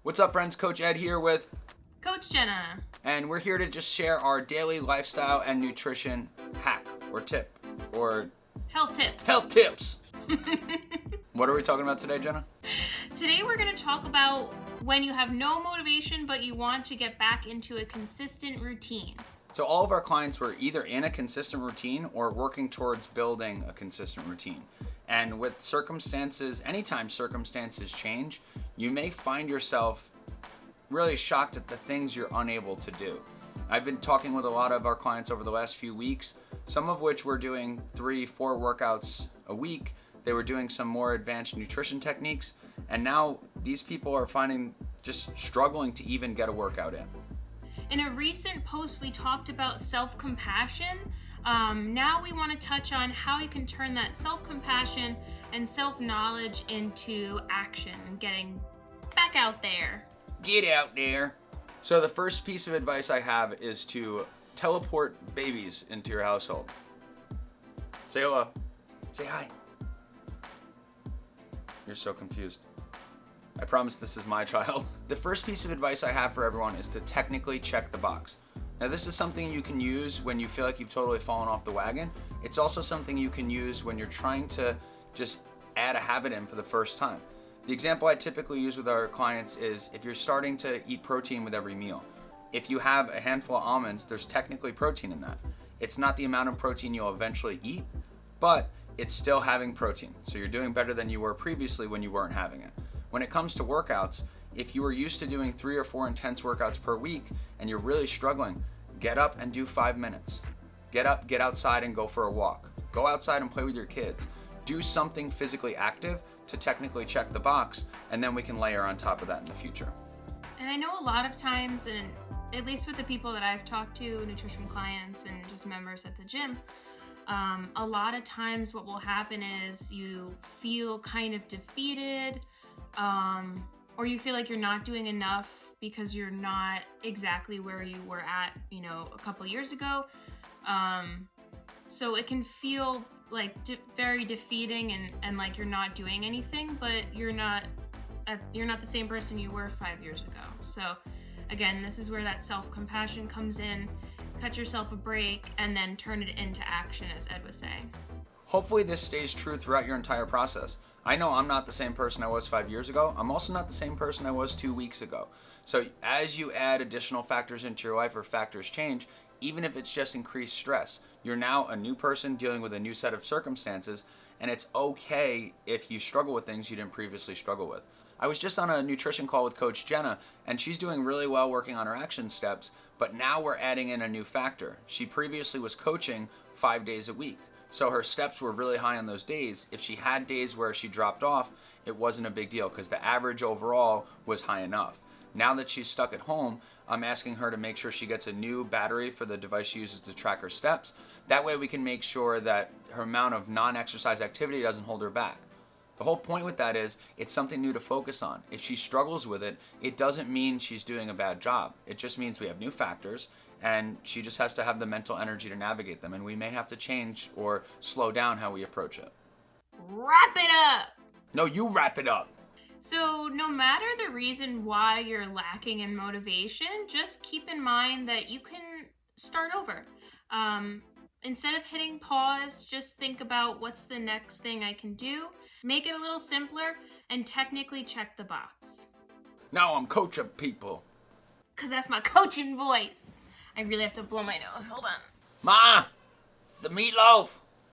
What's up, friends? Coach Ed here with Coach Jenna. And we're here to just share our daily lifestyle and nutrition hack or tip or Health tips. Health tips. What are we talking about today, Jenna? Today we're going to talk about when you have no motivation but you want to get back into a consistent routine. So all of our clients were either in a consistent routine or working towards building a consistent routine. And with circumstances, anytime circumstances change, you may find yourself really shocked at the things you're unable to do. I've been talking with a lot of our clients over the last few weeks, some of which were doing 3-4 workouts a week. They were doing some more advanced nutrition techniques, and now these people are finding just struggling to even get a workout in. In a recent post, we talked about self-compassion. Now we want to touch on how you can turn that self-compassion and self-knowledge into action and getting back out there. Get out there. So the first piece of advice I have is to teleport babies into your household. Say hello. Say hi. You're so confused. I promise this is my child. The first piece of advice I have for everyone is to technically check the box. Now, this is something you can use when you feel like you've totally fallen off the wagon. It's also something you can use when you're trying to just add a habit in for the first time. The example I typically use with our clients is if you're starting to eat protein with every meal. If you have a handful of almonds, there's technically protein in that. It's not the amount of protein you'll eventually eat, but it's still having protein. So you're doing better than you were previously when you weren't having it. When it comes to workouts, if you were used to doing 3 or 4 intense workouts per week and you're really struggling, get up and do 5 minutes. Get up, get outside and go for a walk. Go outside and play with your kids. Do something physically active to technically check the box, and then we can layer on top of that in the future. And I know a lot of times, and at least with the people that I've talked to, nutrition clients and just members at the gym, a lot of times what will happen is you feel kind of defeated, or you feel like you're not doing enough because you're not exactly where you were at, a couple years ago. So it can feel like very defeating and like you're not doing anything, but you're not the same person you were 5 years ago. So again, this is where that self-compassion comes in. Cut yourself a break and then turn it into action, as Ed was saying. Hopefully this stays true throughout your entire process. I know I'm not the same person I was 5 years ago. I'm also not the same person I was 2 weeks ago. So as you add additional factors into your life or factors change, even if it's just increased stress, you're now a new person dealing with a new set of circumstances, and it's okay if you struggle with things you didn't previously struggle with. I was just on a nutrition call with Coach Jenna, and she's doing really well working on her action steps, but now we're adding in a new factor. She previously was coaching 5 days a week, so her steps were really high on those days. If she had days where she dropped off, it wasn't a big deal because the average overall was high enough. Now that she's stuck at home, I'm asking her to make sure she gets a new battery for the device she uses to track her steps. That way we can make sure that her amount of non-exercise activity doesn't hold her back. The whole point with that is it's something new to focus on. If she struggles with it, it doesn't mean she's doing a bad job. It just means we have new factors, and she just has to have the mental energy to navigate them, and we may have to change or slow down how we approach it. Wrap it up! No, you wrap it up! So no matter the reason why you're lacking in motivation, just keep in mind that you can start over. Instead of hitting pause, just think about what's the next thing I can do. Make it a little simpler and technically check the box. Now I'm coaching people. Because that's my coaching voice. I really have to blow my nose. Hold on. Ma! The meatloaf!